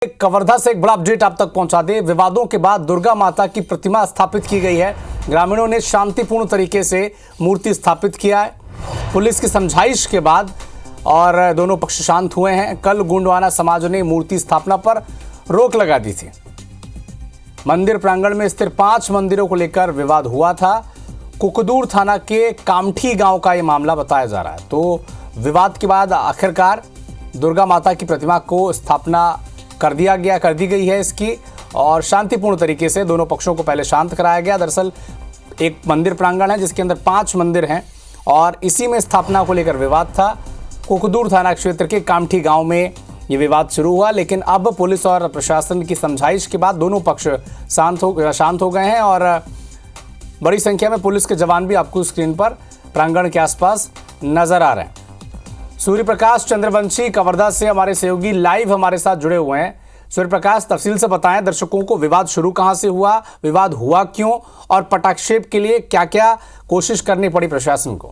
कवर्धा से एक बड़ा अपडेट आप तक पहुंचा दे। विवादों के बाद दुर्गा माता की प्रतिमा स्थापित की गई है। ग्रामीणों ने शांतिपूर्ण तरीके से मूर्ति स्थापित किया है पुलिस की समझाइश के बाद, और दोनों पक्ष शांत हुए हैं। कल गोंडवाना समाज ने मूर्ति स्थापना पर रोक लगा दी थी। मंदिर प्रांगण में स्थित 5 मंदिरों को लेकर विवाद हुआ था। कुकदूर थाना के कामठी गांव का यह मामला बताया जा रहा है। तो विवाद के बाद आखिरकार दुर्गा माता की प्रतिमा को स्थापना कर दी गई है इसकी, और शांतिपूर्ण तरीके से दोनों पक्षों को पहले शांत कराया गया। दरअसल एक मंदिर प्रांगण है जिसके अंदर 5 मंदिर हैं, और इसी में स्थापना को लेकर विवाद था। कुकदूर थाना क्षेत्र के कामठी गांव में ये विवाद शुरू हुआ, लेकिन अब पुलिस और प्रशासन की समझाइश के बाद दोनों पक्ष शांत हो गए हैं, और बड़ी संख्या में पुलिस के जवान भी आपको स्क्रीन पर प्रांगण के आसपास नजर आ रहे हैं। सूर्य प्रकाश चंद्रवंशी कवर्धा से हमारे सहयोगी लाइव हमारे साथ जुड़े हुए हैं। सूर्य प्रकाश, तफसील से बताएं दर्शकों को, विवाद शुरू कहां से हुआ, विवाद हुआ क्यों, और पटाक्षेप के लिए क्या क्या कोशिश करनी पड़ी प्रशासन को?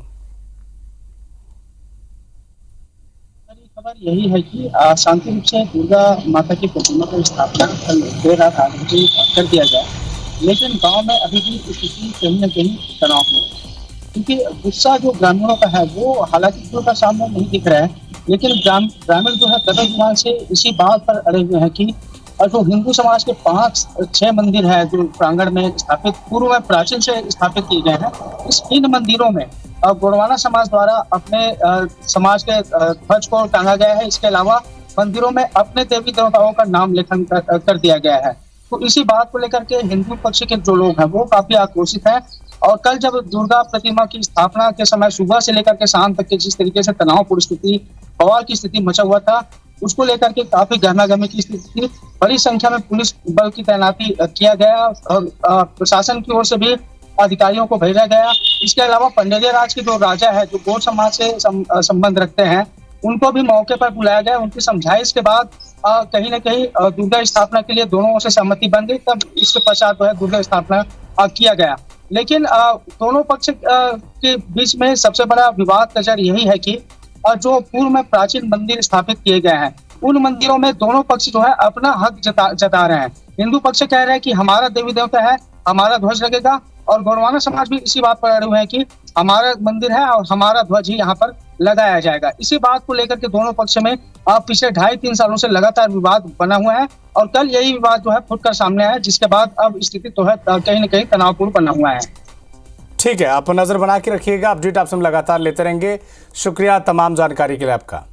खबर यही है कि शांति रूप से दुर्गा माता की प्रतिमा की स्थापना कल देर रात 8 बजे कर दिया गया, लेकिन गांव में अभी भी स्थिति कहीं न कहीं तनाव में है, क्योंकि गुस्सा जो ग्रामीणों का है वो हालांकि कोई का सामने नहीं दिख रहा है, लेकिन ग्रामीण जो है कदम जुबान से इसी बात पर अड़े हुए हैं कि जो हिंदू समाज के 5-6 मंदिर है जो प्रांगण में स्थापित पूर्व में प्राचीन से स्थापित किए गए हैं, इस इन मंदिरों में गोंडवाना समाज द्वारा अपने समाज के ध्वज को टांगा गया है। इसके अलावा मंदिरों में अपने देवी देवताओं का नाम लेखन कर दिया गया है। तो इसी बात को लेकर के हिंदू पक्ष के जो लोग हैं वो काफी आक्रोशित हैं, और कल जब दुर्गा प्रतिमा की स्थापना के समय सुबह से लेकर के शाम तक के जिस तरीके से तनावपूर्ण स्थिति, बवाल की स्थिति मचा हुआ था, उसको लेकर के काफी गहमागहमी की स्थिति थी। बड़ी संख्या में पुलिस बल की तैनाती किया गया, और प्रशासन की ओर से भी अधिकारियों को भेजा गया। इसके अलावा पंडेरिया राज के जो राजा है, जो गौड़ समाज से संबंध रखते हैं, उनको भी मौके पर बुलाया गया। उनकी समझाइश के बाद कहीं न कहीं दुर्गा स्थापना के लिए दोनों ओर से सहमति बन गई। तब इसके पश्चात जो है दुर्गा स्थापना किया गया। लेकिन दोनों पक्ष के बीच में सबसे बड़ा विवाद का जड़ यही है कि जो पूर्व में प्राचीन मंदिर स्थापित किए गए हैं, उन मंदिरों में दोनों पक्ष जो है अपना हक जता रहे हैं। हिंदू पक्ष कह रहे हैं कि हमारा देवी देवता है, हमारा ध्वज लगेगा, और गोंडवाना समाज भी इसी बात पर अड़े हुए हैं कि हमारा मंदिर है और हमारा ध्वज ही यहाँ पर लगाया जाएगा। इसी बात को लेकर के दोनों पक्ष में पिछले 2.5-3 सालों से लगातार विवाद बना हुआ है, और कल यही विवाद जो है फुटकर सामने आया, जिसके बाद अब स्थिति तो है कहीं न कहीं तनावपूर्ण बना हुआ है। ठीक है, आप नजर बना के रखिएगा। अपडेट आपसे हम लगातार लेते रहेंगे। शुक्रिया तमाम जानकारी के लिए आपका।